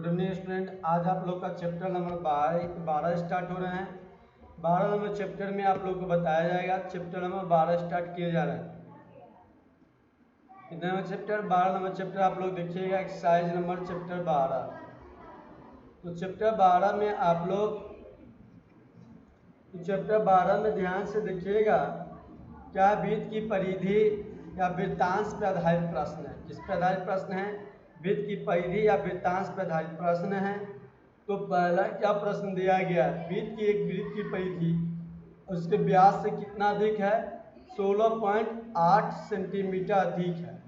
Good evening student. आज आप लोग का चैप्टर नंबर 12 स्टार्ट हो रहे हैं। 12 नंबर चैप्टर में आप लोग को बताया जाएगा। चैप्टर नंबर 12 स्टार्ट किया जा रहा है। कितने नंबर चैप्टर? 12 नंबर चैप्टर आप लोग देखिएगा, एक्सरसाइज नंबर चैप्टर 12। तो चैप्टर 12 में आप लोग चैप्टर 12 में ध्यान से देखिएगा, क्या वृत्त की परिधि या वृत्तांश पर आधारित प्रश्न है। किस पर आधारित प्रश्न है? वृत्त की परिधि या वृत्तांश पर आधारित प्रश्न है। तो पहला क्या प्रश्न दिया गया है? वृत्त की परिधि उसके व्यास से कितना अधिक है? 16.8 सेंटीमीटर अधिक है।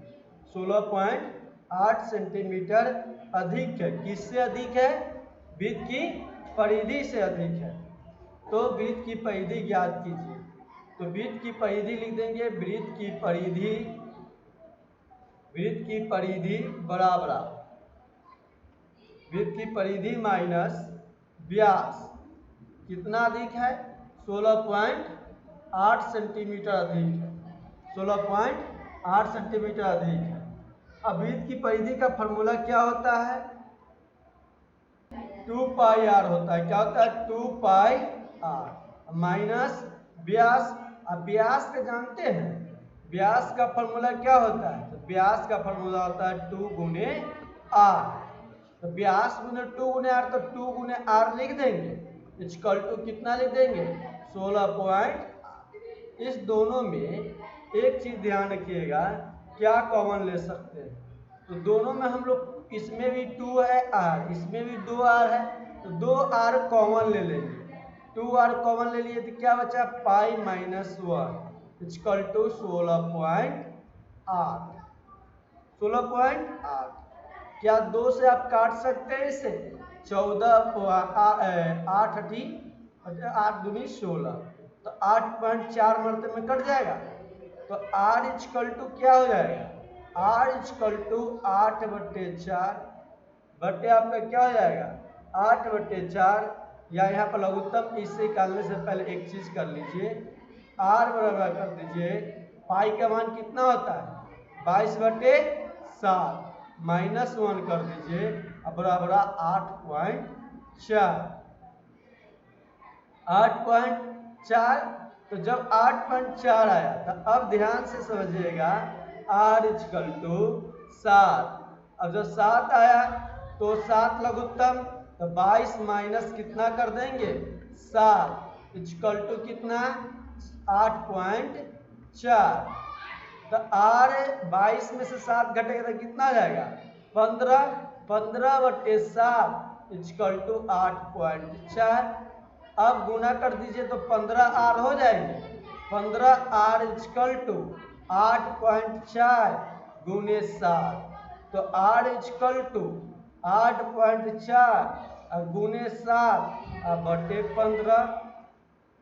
16.8 सेंटीमीटर अधिक है। किससे अधिक है? वृत्त की परिधि से अधिक है। तो वृत्त की परिधि ज्ञात कीजिए। तो वृत्त की परिधि लिख देंगे, वृत्त की परिधि बराबर वृत्त की परिधि माइनस व्यास कितना अधिक है? 16.8 सेंटीमीटर अधिक है। 16.8 सेंटीमीटर अधिक है। अब वृत्त की परिधि का फॉर्मूला क्या होता है? 2 पाई आर होता है। क्या होता है? 2 पाई आर माइनस व्यास। अब व्यास का जानते हैं, व्यास का फॉर्मूला क्या होता है? तो व्यास का फॉर्मूला होता है 2 गुने आर। तो व्यास गुने 2 गुने आर, तो 2 गुने आर लिख देंगे। इक्वल टू कितना लिख देंगे? 16.8। इस दोनों में एक चीज ध्यान रखिएगा, क्या कॉमन ले सकते हैं? तो दोनों में हम लोग, इसमें भी 2 है आर, इसमें भी 2 आर है, तो 2 आर कॉमन ले लेंगे। 2 आर कॉमन ले लिए तो क्या बचा? Pi minus 1 equal to 16.8। 16.8 क्या 2 से आप काट सकते हैं इसे? 8 दूनी 16, तो 8.4 मरते में कट जाएगा। तो आर इक्वल टू क्या हो जाएगा? आर इक्वल टू 8/4 बटे आपका क्या हो जाएगा? 8/4। या यहाँ पर लघुत्तम इससे निकालने से पहले एक चीज कर लीजिए, आर बराबर कर दीजिए, पाई का मान कितना होता है? 22/7 माइनस 1 कर दीजिए, अब बराबर 8.4। 8.4। तो जब 8.4 आया तो अब ध्यान से समझिएगा, आर इक्वल टू 7। अब जब 7 आया तो 7 लघुत्तम, तो 22 माइनस कितना कर देंगे? 7 इक्वल टू कितना? 8.4। तो आर 22 में से 7 घटेगा तो कितना आ जाएगा? 15। 15/7 इक्वल टू 8.4। अब गुना कर दीजिए तो 15 आर हो जाएंगे। 15 आर इक्वल टू 8.4 गुने 7, तो आर इक्वल टू 8.4 गुने 7 बटे 15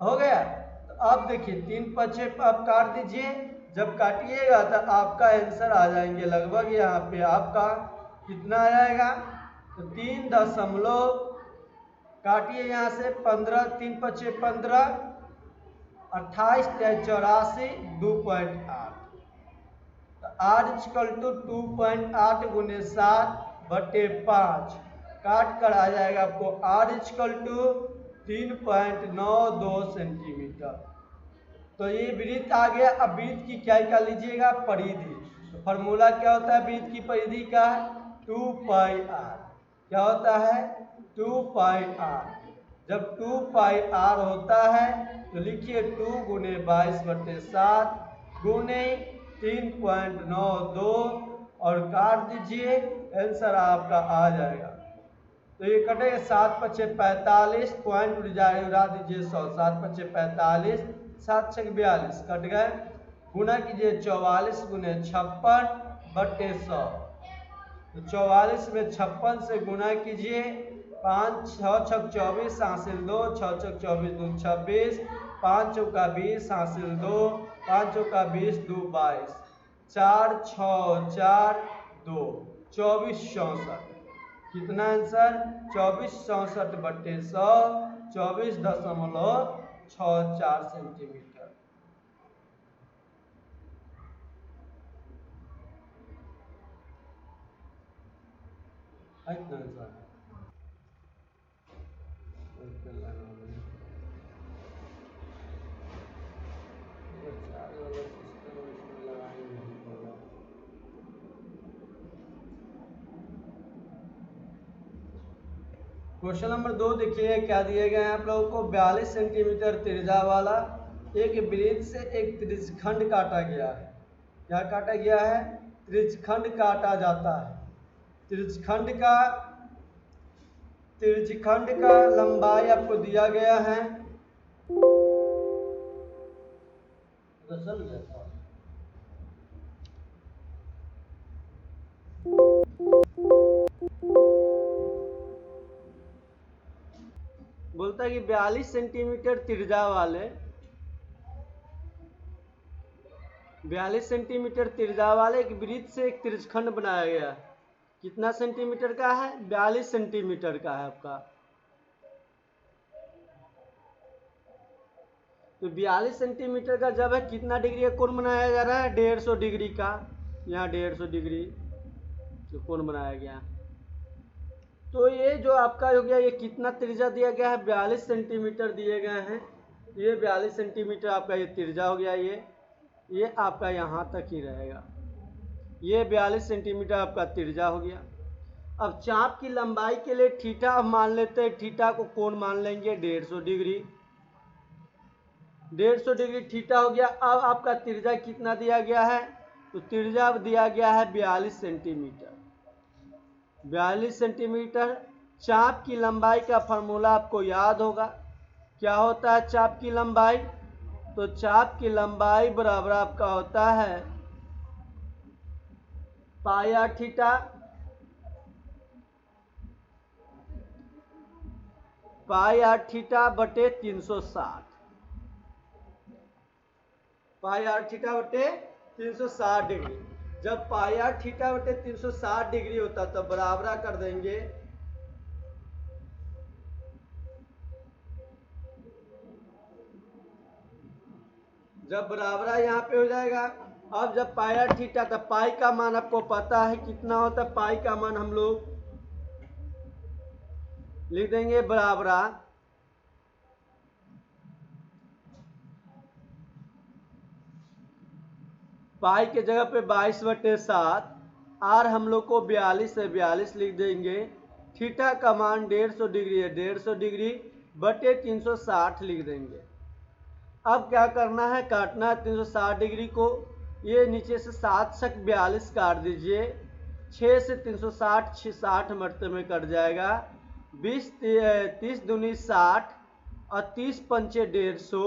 हो गया। तो अब देखिए 3/5 आप काट दीजिए। जब काटिएगा तो आपका आंसर आ जाएंगे लगभग, यहाँ पे आपका कितना आ जाएगा? तो 3 दशमलव काटिए यहाँ से 15, 3/5 15, 28 84 2.8। तो आर इक्वल टू 2.8 गुने 7 बटे 5 काट कर आ जाएगा आपको आर इक्वल टू 3.92 सेंटीमीटर। तो ये वृत्त आ गया। अब वृत्त की क्या निकाल लीजिएगा? परिधि। तो फॉर्मूला क्या होता है वृत्त की परिधि का? 2 पाई आर। क्या होता है? 2 पाई आर। जब 2 पाई आर होता है तो लिखिए 2 गुने 22/7 गुने 3.92 और काट दीजिए, आंसर आपका आ जाएगा। तो ये कटेगा 7/5 45, पॉइंट उड़ा दीजिए 100। 7/5 45, 7×6 42 कट गए। गुना कीजिए 44 गुने 56 बटे 100। तो 44 में 56 से गुना कीजिए, 5 6 24 हासिल 2, 6 24 2 26, 5 चौका 20 हासिल 2, 5 चौका 20 2 22, 4 6 4 2 24 64। कितना आंसर? 24 64 बटे 100 24.64 सेंटीमीटर। इतना आंसर। सर्कल लगाना, चार्ज वाला सिस्टम इसमें लगाना नहीं पड़ा। क्वेश्चन नंबर 2 देखिए क्या दिए गए हैं आप लोगों को। 42 सेंटीमीटर त्रिज्या वाला एक वृत्त से एक त्रिज्यखंड काटा गया है। क्या काटा गया है? त्रिज्यखंड काटा जाता है। त्रिज्यखंड का लंबाई आपको दिया गया है। बोलता है कि 42 सेंटीमीटर त्रिज्या वाले 42 सेंटीमीटर त्रिज्या वाले एक वृत्त से एक त्रिज्यखंड बनाया गया है। कितना सेंटीमीटर का है? 42 सेंटीमीटर का है आपका। तो 42 सेंटीमीटर का जब है कितना डिग्री का कोण बनाया जा रहा है? 150 डिग्री का। यहाँ 150 डिग्री तो कोण बनाया गया। तो ये जो आपका हो गया, ये कितना त्रिज्या दिया गया है? 42 सेंटीमीटर दिए गए हैं। ये 42 सेंटीमीटर आपका ये त्रिज्या हो गया। ये आपका यहाँ तक ही रहेगा। ये 42 सेंटीमीटर आपका त्रिज्या हो गया। अब चाप की लंबाई के लिए थीटा मान लेते हैं। थीटा को कोण मान लेंगे 150 डिग्री। 150 डिग्री थीटा हो गया। अब आपका त्रिज्या कितना दिया गया है? तो त्रिज्या दिया गया है 42 सेंटीमीटर। 42 सेंटीमीटर। चाप की लंबाई का फॉर्मूला आपको याद होगा। क्या होता है चाप की लंबाई? तो चाप की लंबाई बराबर आपका होता है पाई आर थीटा बटे 360। पाई आर थीटा बटे 360 डिग्री। जब पाई आर थीटा बटे 360 डिग्री होता तो बराबरा कर देंगे जब बराबरा यहाँ पे हो जाएगा। अब जब पाई आर थीटा, तो पाई का मान आपको पता है कितना होता है। पाई का मान हम लोग लिख देंगे बराबरा पाई के जगह पे 22/7। आर हम लोग को 42 है, 42 लिख देंगे। थीटा का मान 150 डिग्री है, 150 डिग्री बटे 360 लिख देंगे। अब क्या करना है? काटना है 360 डिग्री को। ये नीचे से 7 छक 42 काट दीजिए। 6 से 360 60 मरते में कट जाएगा। 30 दूनी 60 और 30 पंचे 150।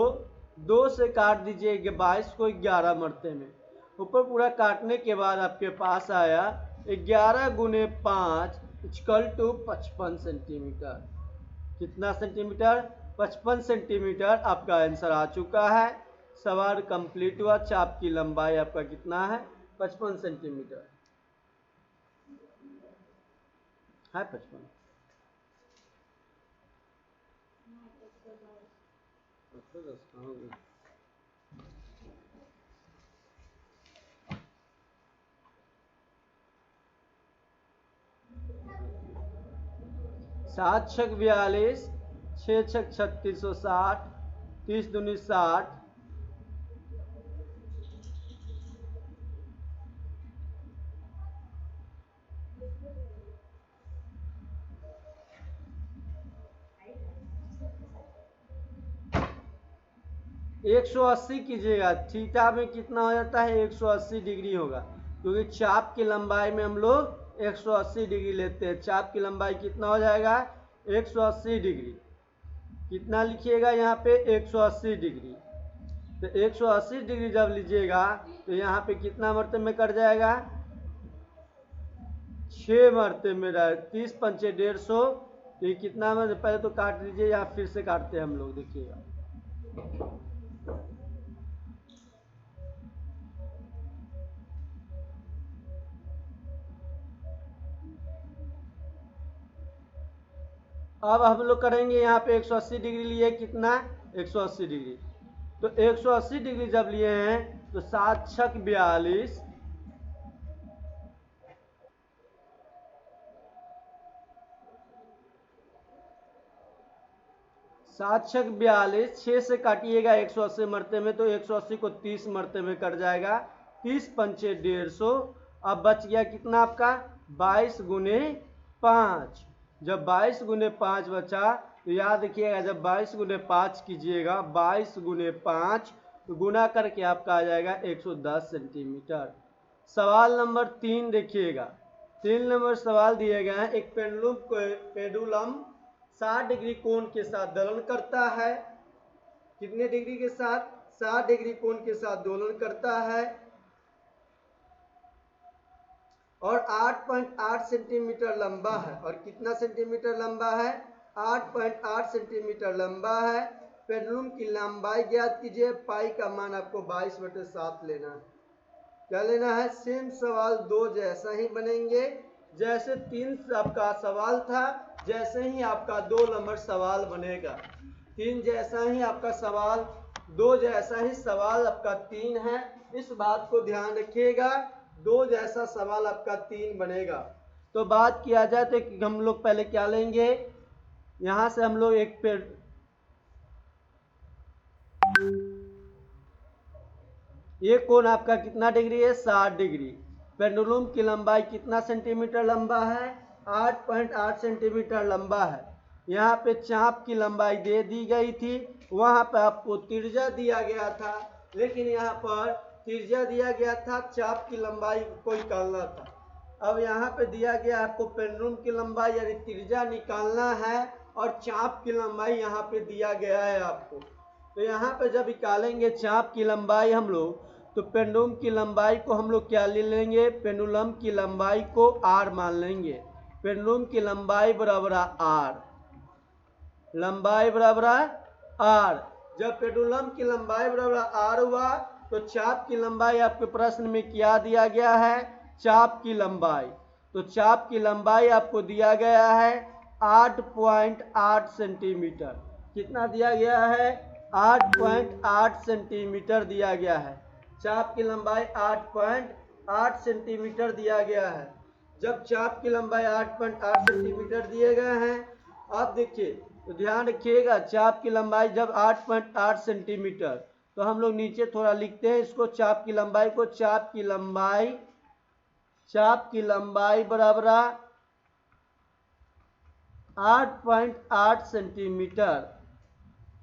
2 से काट दीजिए 22 को 11 मरते में। ऊपर पूरा काटने के बाद आपके पास आया 11 गुने 5 इक्वल टू 55 सेंटीमीटर। कितना सेंटीमीटर? 55 सेंटीमीटर आपका आंसर आ चुका है। सवाल कंप्लीट हुआ। चाप की लंबाई आपका कितना है? 55 सेंटीमीटर है। 55 7 छक 42, 6 छक 3660, 30 दूनी 60। एक 180 कीजिएगा। थीटा में कितना हो जाता है? 180 डिग्री होगा, क्योंकि चाप की लंबाई में हम लोग 180 डिग्री लेते हैं। चाप की लंबाई कितना हो जाएगा? 180 डिग्री। कितना लिखिएगा यहाँ पे? 180 डिग्री। तो 180 डिग्री जब लीजिएगा तो यहाँ पे कितना मरते में कट जाएगा? 6 मरते में। 30 पंचे 150। तो ये कितना में? पहले तो काट लीजिए, यहाँ फिर से काटते हैं हम लोग, देखिएगा। अब हम लोग करेंगे यहाँ पे 180 डिग्री लिए। कितना? 180 डिग्री। तो 180 डिग्री जब लिए हैं तो 7 छक 42, 7 छक 42, 6 से काटिएगा 180 मरते में, तो 180 को 30 मरते में कट जाएगा, 30 पंचे 150। अब बच गया कितना आपका 22 गुने 5। जब 22 गुने 5 बचा तो याद रखिएगा, जब 22 गुने 5 कीजिएगा, 22 गुने 5 तो गुना करके आपका आ जाएगा 110 सेंटीमीटर। सवाल नंबर 3 देखिएगा, 3 नंबर सवाल दिए गए हैं, एक पेंडुलम 60 डिग्री कोण के साथ दोलन करता है। कितने डिग्री के साथ? 60 डिग्री कोण के साथ दोलन करता है और 8.8 सेंटीमीटर लंबा है। और कितना सेंटीमीटर लंबा है? 8.8 सेंटीमीटर लंबा है। पेंडुलम की लंबाई ज्ञात कीजिए। पाई का मान आपको 22/7 लेना है। क्या लेना है? सेम सवाल दो जैसा ही बनेंगे, जैसे 3 आपका सवाल था जैसे ही आपका 2 नंबर सवाल बनेगा। 3 जैसा ही आपका सवाल, 2 जैसा ही सवाल आपका 3 है। इस बात को ध्यान रखिएगा, 2 जैसा सवाल आपका 3 बनेगा। तो बात किया जाए तो हम लोग पहले क्या लेंगे, यहां से हम लोग एक पेड़, ये कोण आपका कितना डिग्री है? 60 डिग्री। पेंडुलम की लंबाई कितना सेंटीमीटर लंबा है? 8.8 सेंटीमीटर लंबा है। यहाँ पे चाप की लंबाई दे दी गई थी, वहां पे आपको त्रिज्या दिया गया था, लेकिन यहाँ पर त्रिज्या दिया गया था, चाप की लंबाई को निकालना था। अब यहाँ पे दिया गया आपको पेंडुलम की लंबाई यानी त्रिज्या निकालना है और चाप की लंबाई यहाँ पे दिया गया है आपको। तो यहाँ पे जब निकालेंगे चाप की लंबाई हम लोग, तो पेंडुलम की लंबाई को हम लोग क्या ले लेंगे? पेंडुलम की लंबाई को r मान लेंगे। पेंडुलम की लंबाई बराबर r, लंबाई बराबर r। जब पेंडुलम की लंबाई बराबर r हुआ तो चाप की लंबाई आपके प्रश्न में क्या दिया गया है? चाप की लंबाई। तो चाप की लंबाई आपको दिया गया है 8.8 सेंटीमीटर। कितना दिया गया है? 8.8 सेंटीमीटर दिया गया है। चाप की लंबाई 8.8 सेंटीमीटर दिया गया है। जब चाप की लंबाई 8.8 सेंटीमीटर दिए गए हैं, अब देखिए तो ध्यान रखिएगा, चाप की लंबाई जब 8.8 सेंटीमीटर, तो हम लोग नीचे थोड़ा लिखते हैं इसको, चाप की लंबाई को। चाप की लंबाई बराबर 8.8 सेंटीमीटर।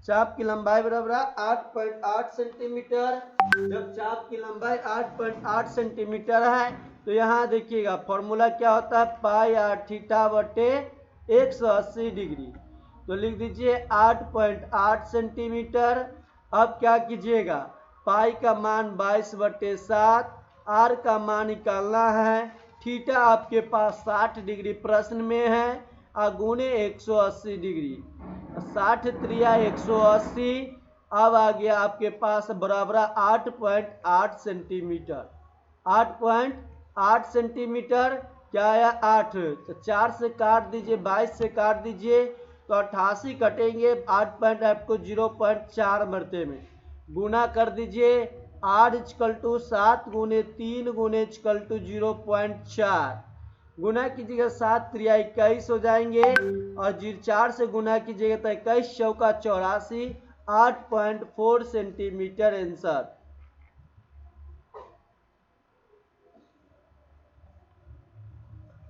चाप की लंबाई बराबर 8.8 सेंटीमीटर। जब चाप की लंबाई 8.8 सेंटीमीटर है तो यहाँ देखिएगा फॉर्मूला क्या होता है? पाई r थीटा बटे 180 डिग्री। तो लिख दीजिए 8.8 सेंटीमीटर। अब क्या कीजिएगा, पाई का मान 22/7, r का मान निकालना है। थीटा आपके पास 60 डिग्री प्रश्न में है, गुणे 180 डिग्री, 60 त्रिया 180। अब आ गया आपके पास बराबर 8.8 सेंटीमीटर। 8.8 सेंटीमीटर क्या आया? 8। तो 4 से काट दीजिए, 22 से काट दीजिए तो 88 कटेंगे। 8.8 को 0.4 मरते में गुना कर दीजिए। r = 7 गुने 3 गुने = 0.4। गुना कीजिएगा 7 त्रिया 21 हो जाएंगे और 4 से गुना कीजिएगा तो 21 चौका 84, 8.4 सेंटीमीटर आंसर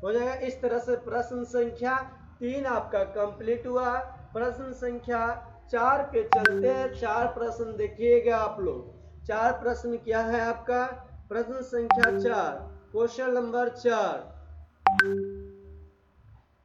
हो जाएगा। इस तरह से प्रश्न संख्या 3 आपका कंप्लीट हुआ। प्रश्न संख्या 4 पे चलते हैं। 4 प्रश्न देखिएगा आप लोग। 4 प्रश्न क्या है आपका? प्रश्न संख्या 4, क्वेश्चन नंबर 4।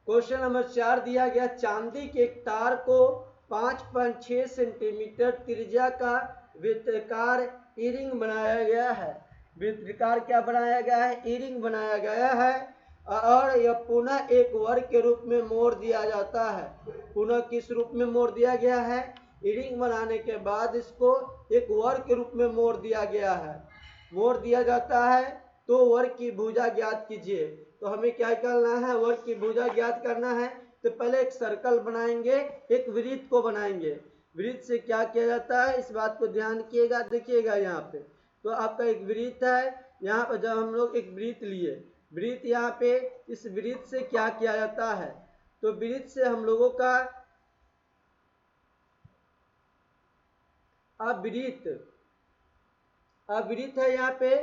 क्वेश्चन नंबर 4 दिया गया, चांदी के एक तार को 5.6 सेंटीमीटर त्रिज्या का वृत्ताकार ई-रिंग बनाया गया है। वृत्ताकार क्या बनाया गया है? ई-रिंग बनाया गया है और यह पुनः एक वर्ग के रूप में मोड़ दिया जाता है। पुनः किस रूप में मोड़ दिया गया है? ई-रिंग बनाने के बाद इसको एक वर्ग के रूप में मोड़ दिया गया है, मोड़ दिया जाता है। तो वर्ग की भुजा ज्ञात कीजिए। तो हमें क्या करना है? वर्ग की भुजा ज्ञात करना है। तो पहले एक सर्कल बनाएंगे, एक वृत्त को बनाएंगे। वृत्त से क्या किया जाता है, इस बात को ध्यान किएगा। देखिएगा यहाँ पे तो आपका एक वृत्त है। यहाँ पर जब हम लोग एक वृत्त लिए, वृत्त यहाँ पे, इस वृत्त से क्या किया जाता है? तो वृत्त से हम लोगों का अवृत्त, अवृत्त है यहाँ पे,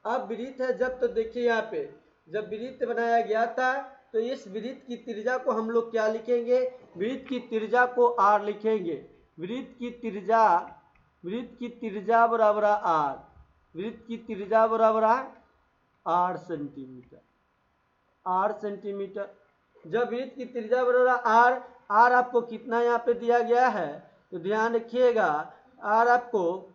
अवृत्त है जब, तो देखिए यहाँ पे जब वृत्त बनाया गया था तो इस वृत्त की त्रिज्या को हम लोग क्या लिखेंगे, वृत्त की त्रिज्या को आर लिखेंगे। वृत्त की त्रिज्या, वृत्त की त्रिज्या बराबर आर, वृत्त की त्रिज्या बराबर 8 सेंटीमीटर, 8 सेंटीमीटर। जब वृत्त की त्रिज्या बराबर आर, आर आपको कितना यहाँ पे दिया गया है, तो ध्यान रखिएगा आर आपको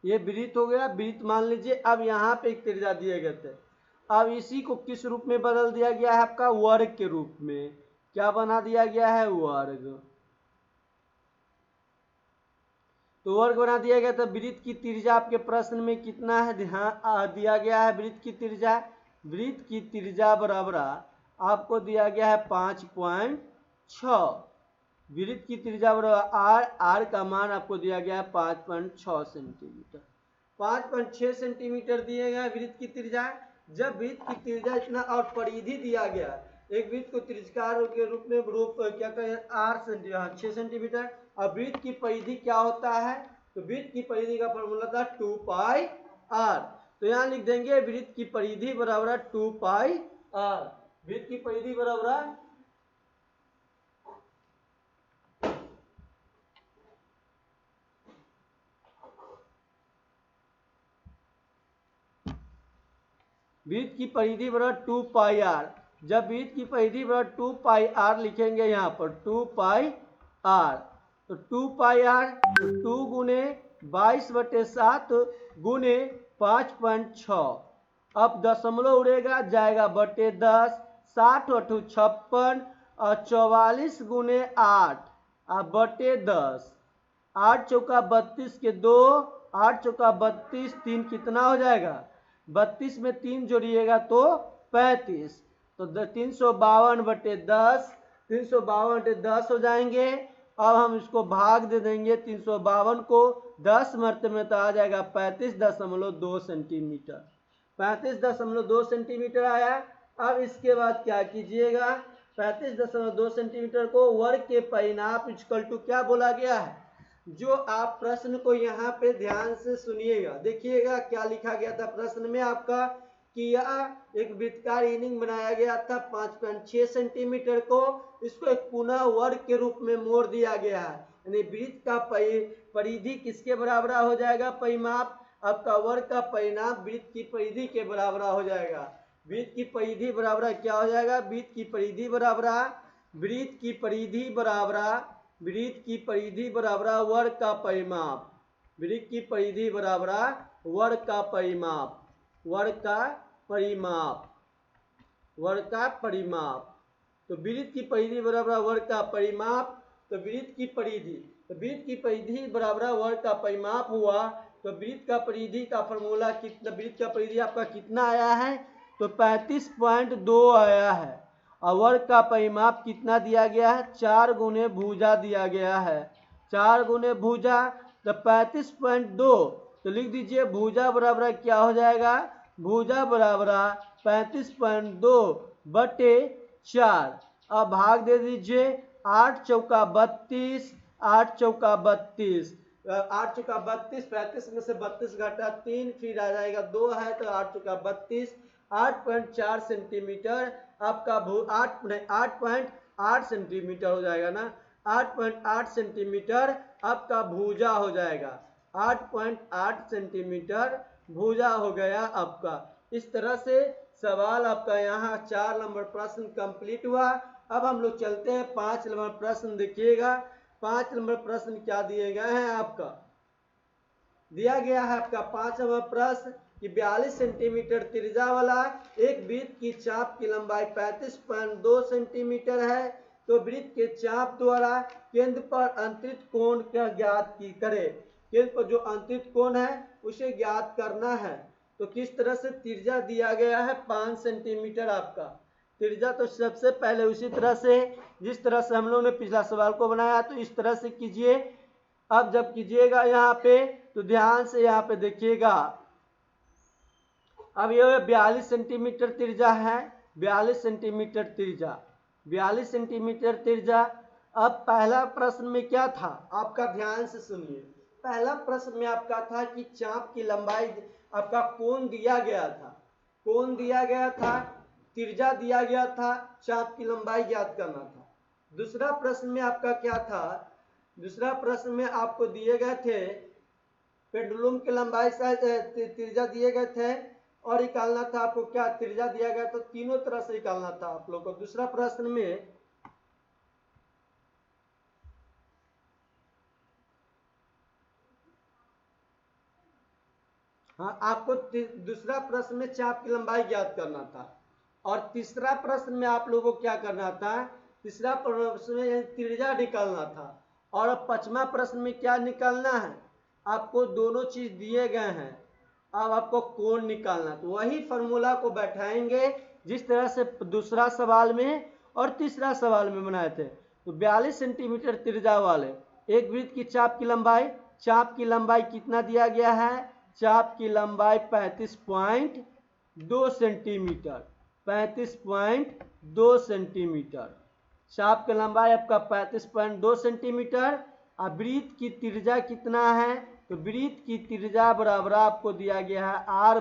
ये वृत्त हो गया, वृत्त मान लीजिए। अब यहाँ पे एक त्रिज्या दिए गए थे, अब इसी को किस रूप में बदल दिया गया है, आपका वर्ग के रूप में। क्या बना दिया गया है, वर्ग। तो वर्ग बना दिया गया। तो वृत्त की त्रिज्या आपके प्रश्न में कितना है, ध्यान दिया गया है वृत्त की त्रिज्या, वृत्त की त्रिज्या बराबर आपको दिया गया है 5.6। वृत्त की त्रिज्या बराबर आर, आर का मान आपको दिया गया है 5.6 सेंटीमीटर, 5.6 सेंटीमीटर दिए गए वृत्त की त्रिज्या। जब वृत्त की त्रिज्या इतना और परिधि दिया गया, एक वृत्त को त्रिज्यकार के रूप में क्या कहें, 6 सेंटीमीटर। और वृत्त की परिधि क्या होता है, तो वृत्त की परिधि का फॉर्मूला था 2 पाई आर। तो यहाँ लिख देंगे वृत्त की परिधि बराबर 2 पाई आर, वृत्त की परिधि बराबर वृत्त की परिधि बराबर 2 पाई आर। जब वृत्त की परिधि बराबर 2 पाई आर लिखेंगे यहाँ पर 2 पाई आर, तो 2 पाई आर, तो 2 गुने 22/7 गुने 5.6। अब दशमलव उड़ेगा, जाएगा बटे 10, 60 × 56 और 44 गुने 8 और बटे 10। 8 चौका 32 के 2, 8 चौका 32, 3 कितना हो जाएगा, 32 में 3 जोड़िएगा तो 35। तो 352/10, 352/10 हो जाएंगे। अब हम इसको भाग दे देंगे 352 को 10 मरतबे में, तो आ जाएगा 35.2 सेंटीमीटर, 35.2 सेंटीमीटर आया। अब इसके बाद क्या कीजिएगा, 35.2 सेंटीमीटर को वर्ग के परिमाप इक्वल टू क्या बोला गया है। जो आप प्रश्न को यहाँ पे ध्यान से सुनिएगा, देखिएगा क्या लिखा गया था प्रश्न में आपका, कि यह एक वृत्ताकार इनिंग बनाया गया था 5.6 सेंटीमीटर को, इसको एक पुनः वर्ग के रूप में मोड़ दिया गया है। यानी वृत्त का परिधि किसके बराबर हो जाएगा, परिमाप, आपका वर्ग का परिमाप वृत्त की परिधि के बराबर हो जाएगा। वृत्त की परिधि बराबर क्या हो जाएगा, वृत्त की परिधि बराबर, वृत्त की परिधि बराबर, वृत्त की परिधि बराबर वर्ग का परिमाप, वृत्त की परिधि बराबर वर्ग का परिमाप, वर्ग का परिमाप, वर्ग का परिमाप। तो वृत्त की परिधि बराबर वर्ग का परिमाप, तो वृत्त की परिधि, तो वृत्त की परिधि बराबर वर्ग का परिमाप हुआ। तो वृत्त का परिधि का फॉर्मूला कितना, वृत्त का परिधि आपका कितना आया है, तो 35.2 आया है। और वर्ग का परिमाप कितना दिया गया है, 4 गुने भुजा दिया गया है, 4 गुने भुजा, तो 35.2। तो लिख दीजिए भुजा बराबर क्या हो जाएगा, भुजा बराबर 35.2 बटे 4। अब भाग दे दीजिए, 8 चौका 32, 8 चौका 32, 8 चौका 32, 35 में से 32 घटा 3, फिर आ जाएगा 2 है, तो 8 चौका 32, 8.4 सेंटीमीटर आपका 8.8 सेंटीमीटर हो जाएगा ना, 8.8 सेंटीमीटर आपका भुजा हो जाएगा, 8.8 सेंटीमीटर भुजा हो गया आपका। इस तरह से सवाल आपका यहाँ 4 नंबर प्रश्न कंप्लीट हुआ। अब हम लोग चलते हैं 5 नंबर प्रश्न। देखिएगा 5 नंबर प्रश्न क्या दिए गए हैं, आपका दिया गया है आपका 5 नंबर प्रश्न कि 42 सेंटीमीटर त्रिज्या वाला एक वृत्त की चाप की लंबाई 35.2 सेंटीमीटर है। तो वृत्त के चाप द्वारा केंद्र पर अंतरित कोण का ज्ञात की करे, केंद्र पर जो अंतरित कोण है उसे ज्ञात करना है। तो किस तरह से त्रिज्या दिया गया है 5 सेंटीमीटर आपका त्रिज्या। तो सबसे पहले उसी तरह से जिस तरह से हम लोगों ने पिछला सवाल को बनाया तो इस तरह से कीजिए। अब जब कीजिएगा यहाँ पे तो ध्यान से यहाँ पे देखिएगा। अब ये 42 सेंटीमीटर त्रिज्या है, 42 सेंटीमीटर त्रिज्या, 42 सेंटीमीटर त्रिज्या। अब पहला प्रश्न में क्या था आपका, ध्यान से सुनिए। पहला प्रश्न में आपका था कि चाप की लंबाई आपका कोण दिया गया था, कोण दिया गया था, त्रिज्या दिया गया था, चाप की लंबाई ज्ञात करना था। दूसरा प्रश्न में आपका क्या था, दूसरा प्रश्न में आपको दिए गए थे पेंडुलम की लंबाई त्रिज्या दिए गए थे और निकालना था आपको क्या त्रिज्या दिया गया, तो तीनों तरह से निकालना था आप लोग को। दूसरा प्रश्न में हाँ आपको दूसरा प्रश्न में चाप की लंबाई ज्ञात करना था और तीसरा प्रश्न में आप लोगों को क्या करना था, तीसरा प्रश्न में त्रिज्या निकालना था। और पांचवा प्रश्न में क्या निकालना है, आपको दोनों चीज दिए गए हैं, अब आपको कोण निकालना। तो वही फॉर्मूला को बैठाएंगे जिस तरह से दूसरा सवाल में और तीसरा सवाल में बनाए थे। तो 42 सेंटीमीटर त्रिज्या वाले एक वृत्त की चाप की लंबाई, चाप की लंबाई कितना दिया गया है, चाप की लंबाई 35.2 सेंटीमीटर, 35.2 सेंटीमीटर। चाप की लंबाई आपका 35.2 सेंटीमीटर। अब वृत्त की त्रिज्या कितना है, तो वृत्त की त्रिज्या बराबर आपको दिया गया है आर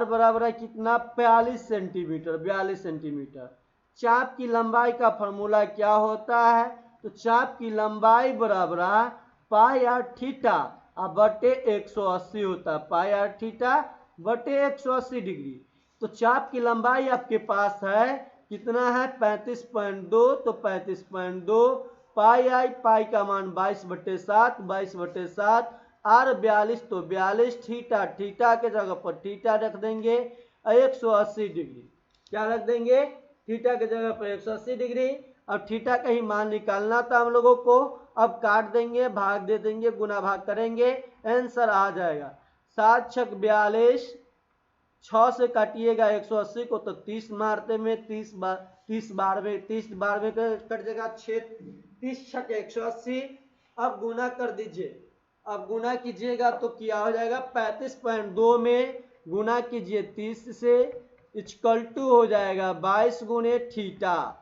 बराबर कितना 42 सेंटीमीटर, 42 सेंटीमीटर। चाप की लंबाई का फॉर्मूला क्या होता है, तो चाप की लंबाई बराबर पाई आर थीटा बटे 180 होता है, पाई आर थीटा बटे 180 डिग्री। तो चाप की लंबाई आपके पास है कितना है 35.2, तो 35.2 पाई आई, पाई का मान 22/7, 22/7 आर 42, तो 42 थीटा, थीटा के जगह पर थीटा रख देंगे 180 डिग्री, क्या रख देंगे थीटा के जगह पर 180 डिग्री। अब थीटा का ही मान निकालना था हम लोगों को। अब काट देंगे, भाग दे देंगे, गुना भाग करेंगे, आंसर आ जाएगा 7 छक 42, 6 से काटिएगा 180 को तो 30 मारते में 30 बार में कट जाएगा 6, 30 छक 180। अब गुना कर दीजिए, अब गुना कीजिएगा तो क्या हो जाएगा 35.2 में गुना कीजिए 30 से इक्वल टू हो जाएगा 22 गुने थीटा।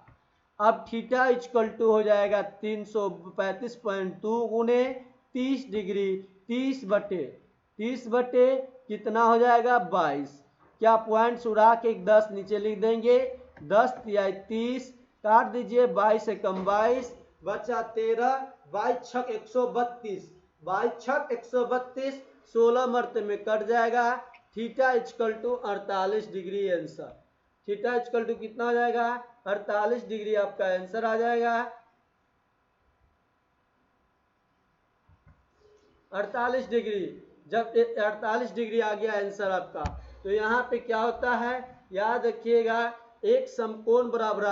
अब थीटा इक्वल टू हो जाएगा 335.2 गुने 30 डिग्री, 30 बटे कितना हो जाएगा 22। क्या पॉइंट उड़ा के 10 नीचे लिख देंगे, 10 या 30 काट दीजिए, 22 से कम 22 बचा 13, 22 छक 132, 22 छक 132, 16 मरते में कट जाएगा। Theta equal to 48 degree answer, theta equal to कितना हो जाएगा 48 डिग्री आपका आंसर आ जाएगा। 48 डिग्री, जब 48 डिग्री आ गया आंसर आपका, तो यहाँ पे क्या होता है याद रखिएगा, एक समकोण बराबर,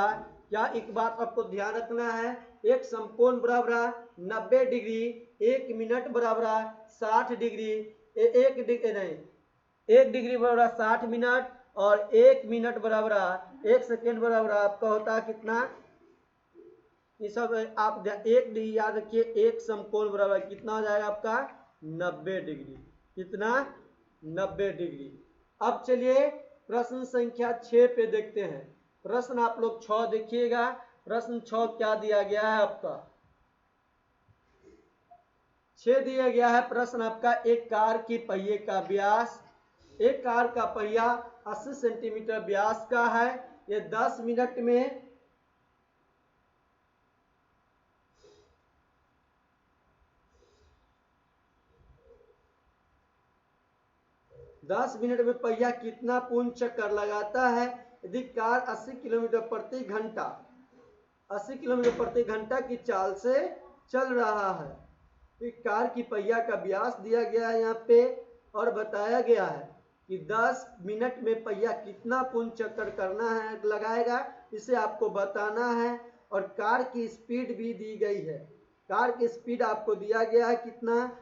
क्या एक बात आपको ध्यान रखना है, एक समकोण बराबर 90 डिग्री, 1 मिनट बराबर 60 डिग्री, एक डिग्री बराबर 60 मिनट और 1 मिनट बराबर 1 सेकेंड बराबर आपका होता है कितना, ये सब आप एक डिग्री याद रखिए, एक समकोण बराबर कितना हो जाएगा आपका 90 डिग्री, कितना 90 डिग्री। अब चलिए प्रश्न संख्या 6 पे देखते हैं। प्रश्न आप लोग 6 देखिएगा, प्रश्न 6 क्या दिया गया है आपका, 6 दिया गया है प्रश्न आपका, एक कार की पहिए का व्यास, एक कार का पहिया 80 सेंटीमीटर व्यास का है, ये 10 मिनट में 10 मिनट में पहिया कितना पूर्ण चक्कर लगाता है। यदि कार 80 किलोमीटर प्रति घंटा 80 किलोमीटर प्रति घंटा की चाल से चल रहा है, तो कार की पहिया का व्यास दिया गया है यहाँ पे और बताया गया है कि 10 मिनट में पहिया कितना पूर्ण चक्कर करना है लगाएगा, इसे आपको बताना है। और कार की स्पीड भी दी गई है, कार की स्पीड आपको दिया गया है कितना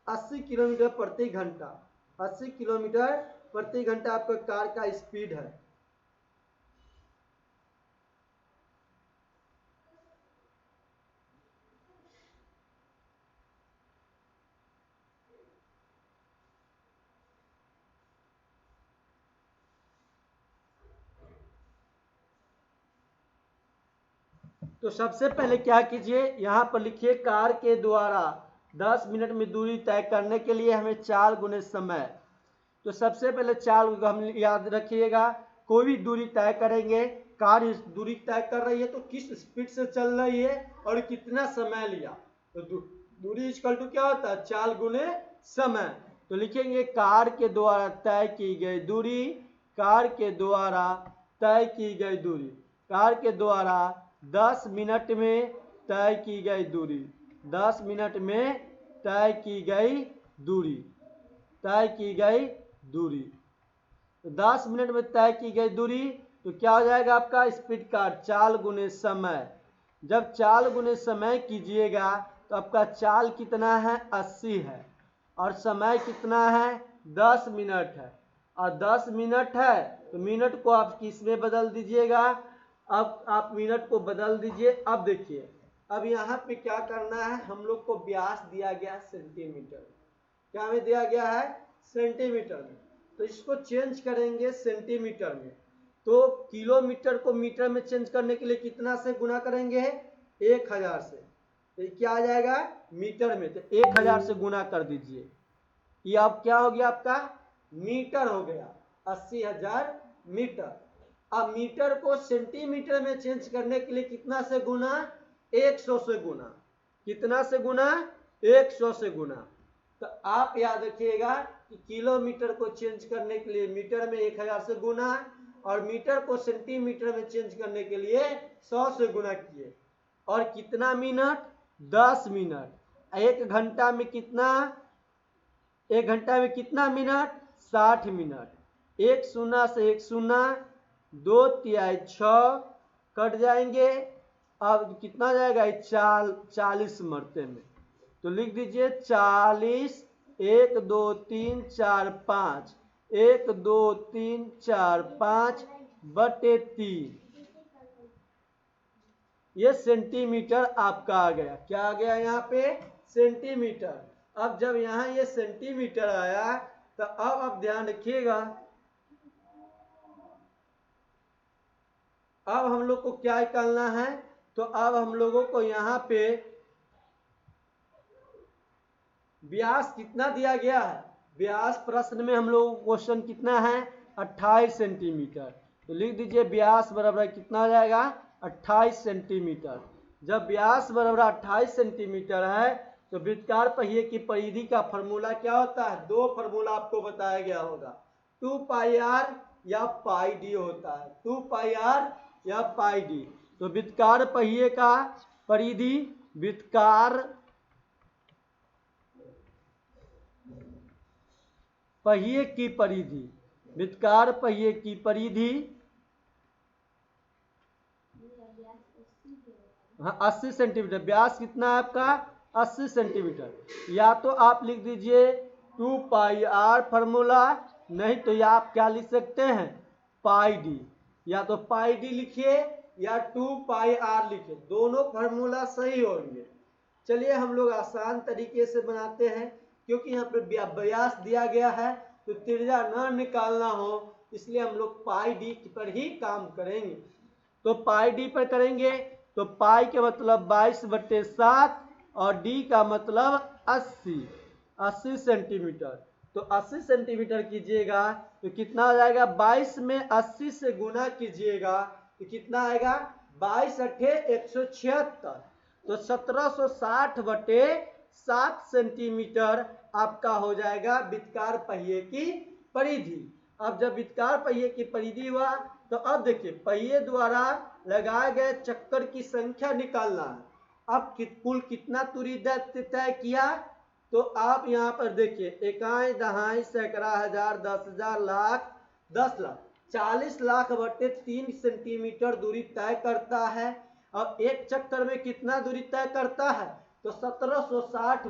80 किलोमीटर प्रति घंटा। 80 किलोमीटर प्रति घंटा आपका कार का स्पीड है। तो सबसे पहले क्या कीजिए, यहाँ पर लिखिए कार के द्वारा 10 मिनट में दूरी तय करने के लिए हमें 4 गुने समय। तो सबसे पहले 4 हम याद रखिएगा, कोई भी दूरी तय करेंगे, कार इस दूरी तय कर रही है तो किस स्पीड से चल रही है और कितना समय लिया। तो दूरी इक्वल टू क्या होता है, 4 गुने समय। तो लिखेंगे कार के द्वारा तय की गई दूरी, कार के द्वारा तय की गई दूरी, कार के द्वारा 10 मिनट में तय की गई दूरी, 10 मिनट में तय की गई दूरी, तय की गई दूरी। तो 10 मिनट में तय की गई दूरी तो क्या हो जाएगा आपका स्पीड कार 4 गुने समय। जब 4 गुने समय कीजिएगा तो आपका चाल कितना है 80 है और समय कितना है 10 मिनट है, और 10 मिनट है तो मिनट को आप किस में बदल दीजिएगा, अब आप मिनट को बदल दीजिए। अब देखिए, अब यहाँ पे क्या करना है, हम लोग को व्यास दिया गया सेंटीमीटर, क्या में दिया गया है सेंटीमीटर में, तो इसको चेंज करेंगे सेंटीमीटर में। तो किलोमीटर को मीटर में चेंज करने के लिए कितना से गुना करेंगे 1000 से, तो क्या आ जाएगा मीटर में, तो 1000 से गुना कर दीजिए, ये अब क्या हो गया आपका मीटर हो गया 80,000 मीटर। अब मीटर को सेंटीमीटर में चेंज करने के लिए कितना से गुना 100 से गुना, कितना से गुना 100 से गुना। तो आप याद रखिएगा कि किलोमीटर को चेंज करने के लिए मीटर में 1000 से गुना और मीटर को सेंटीमीटर में चेंज करने के लिए 100 से गुना किए। और कितना मिनट 10 मिनट। एक घंटा में कितना, एक घंटा में कितना मिनट 60 मिनट। एक शून्य से एक शून्य, 2 तिहाई 6 कट जाएंगे, अब कितना जाएगा 40 मरते में, तो लिख दीजिए 40, 1 2 3 4 5, 1 2 3 4 5 बटे 3, ये सेंटीमीटर आपका आ गया। क्या आ गया यहाँ पे सेंटीमीटर। अब जब यहाँ ये सेंटीमीटर आया तो अब आप ध्यान रखिएगा, अब हम लोग को क्या निकालना है, तो अब हम लोगों को यहाँ पे व्यास कितना दिया गया है, व्यास प्रश्न में हम लोग को क्वेश्चन कितना है 28 सेंटीमीटर, तो लिख दीजिए व्यास बराबर कितना आ जाएगा 28 सेंटीमीटर। जब व्यास बराबर 28 सेंटीमीटर है तो वृत्तकार पहिए की परिधि का फॉर्मूला क्या होता है, दो फॉर्मूला आपको बताया गया होगा, 2 पाई आर या पाई डी होता है, 2 पाई आर या पाई डी। तो वृत्तकार पहिए का परिधि, वृत्तकार पहिए की परिधि, वृत्तकार पहिए की परिधि 80 सेंटीमीटर, व्यास कितना है आपका 80 सेंटीमीटर। या तो आप लिख दीजिए 2 पाई आर फॉर्मूला, नहीं तो या आप क्या लिख सकते हैं पाई डी, या तो पाई डी लिखिए या 2 पाई आर लिखिए, दोनों फॉर्मूला सही होंगे। चलिए हम लोग आसान तरीके से बनाते हैं, क्योंकि यहाँ पर व्यास दिया गया है तो त्रिज्या न निकालना हो, इसलिए हम लोग पाई डी पर ही काम करेंगे। तो पाई डी पर करेंगे तो पाई के मतलब 22/7 और डी का मतलब 80 सेंटीमीटर। तो 80 सेंटीमीटर कीजिएगा तो कितना आ जाएगा, 22 में 80 से गुना कीजिएगा तो कितना आएगा 22 अट्ठे 176, तो 1760/7 सेंटीमीटर आपका हो जाएगा वृत्तकार पहिए की परिधि। अब जब वृत्तकार पहिए की परिधि हुआ तो अब देखिए पहिए द्वारा लगाए गए चक्कर की संख्या निकालना है। अब कुल कितना दूरी तय किया, तो आप यहाँ पर देखिए इकाई दहाई सैकड़ा हजार 10,000 लाख 10 लाख 40 लाख बटे 3 सेंटीमीटर दूरी तय करता है। अब एक चक्कर में कितना दूरी तय करता है, तो 1760/7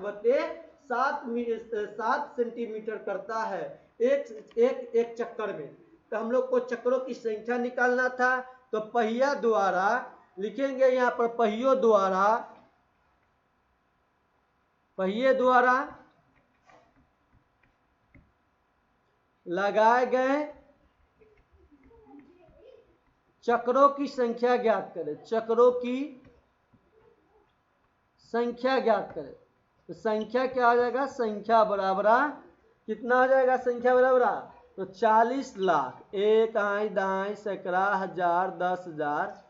7 सेंटीमीटर करता है एक चक्कर में। तो हम लोग को चक्रों की संख्या निकालना था, तो पहिया द्वारा लिखेंगे यहाँ पर पहियों द्वारा लगाए गए चक्रों की संख्या ज्ञात करें। चक्रों की संख्या ज्ञात करें। तो संख्या क्या हो जाएगा? संख्या बराबर कितना हो जाएगा? संख्या बराबर तो 40 लाख। इकाई दहाई सैकड़ा हजार 10,000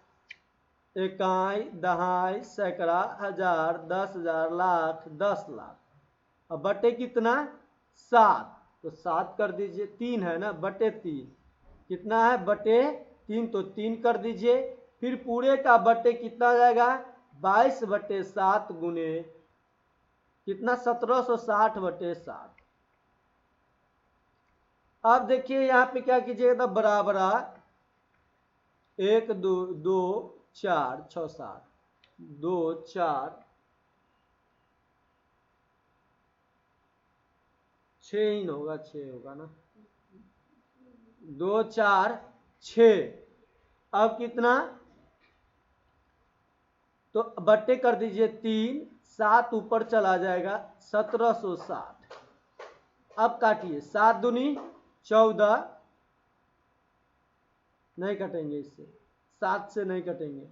इकाई दहाई सैकड़ा हजार 10,000 लाख 10 लाख। अब बटे कितना? 7। तो 7 कर दीजिए, 3 है ना, बटे 3 कितना है? बटे 3। तो 3 कर दीजिए। फिर पूरे का बटे कितना आ जाएगा? 22/7 गुने कितना? 1760/7। अब देखिए यहाँ पे क्या कीजिएगा? बराबर 1 2 2 4 6 7 2 4 6 ही होगा, 6 होगा ना, 2 4 6। अब कितना? तो बट्टे कर दीजिए 3, 7 ऊपर चला जाएगा 1760। अब काटिए, 7 दूनी 14, नहीं कटेंगे इससे, 7 से नहीं कटेंगे।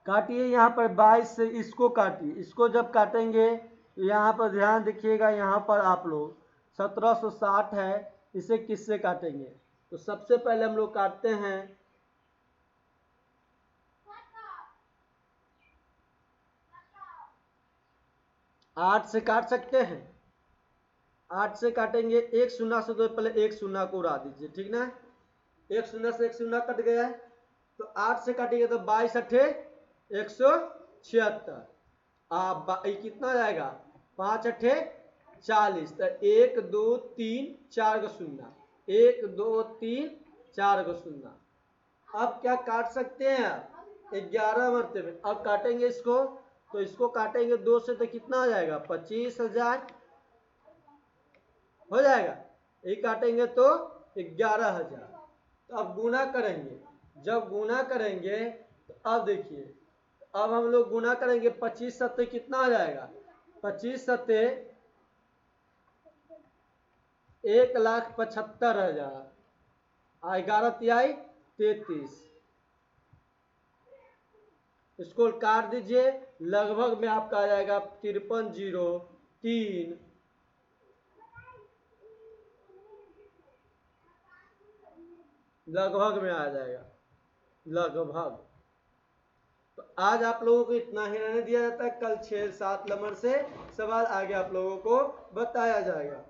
काटिए यहाँ पर 22 से इसको काटिए। इसको जब काटेंगे तो यहाँ पर ध्यान देखिएगा, यहाँ पर आप लोग 1760 है, इसे किससे काटेंगे? तो सबसे पहले हम लोग काटते हैं 8 से काट सकते हैं। 8 से काटेंगे, एक शून्य से, तो पहले एक शून्य को उड़ा दीजिए, ठीक ना। एक शून्य से एक शून्य कट गया है। तो 8 से काटेंगे तो 22 अठे 176। कितना जाएगा? 5 अठे 40। तो 1 2 3 4 गो शून्य, 1 2 3 4 गो शून्य। अब क्या काट सकते हैं आप? 11 मरतबे। अब काटेंगे इसको, तो इसको काटेंगे 2 से, तो कितना आ जाएगा? 25,000 हो जाएगा। ये काटेंगे तो 11,000। तो अब गुना करेंगे। जब गुना करेंगे तो अब देखिए, अब हम लोग गुना करेंगे 25 सत्ते कितना आ जाएगा? 25 सत्ते 1,75,000। 11 तिहाई 33। इसको काट दीजिए, लगभग में आपका आ जाएगा 53,003। लगभग में आ जाएगा, लगभग। तो आज आप लोगों को इतना ही रहने दिया जाता है। कल 6-7 नंबर से सवाल आगे आप लोगों को बताया जाएगा।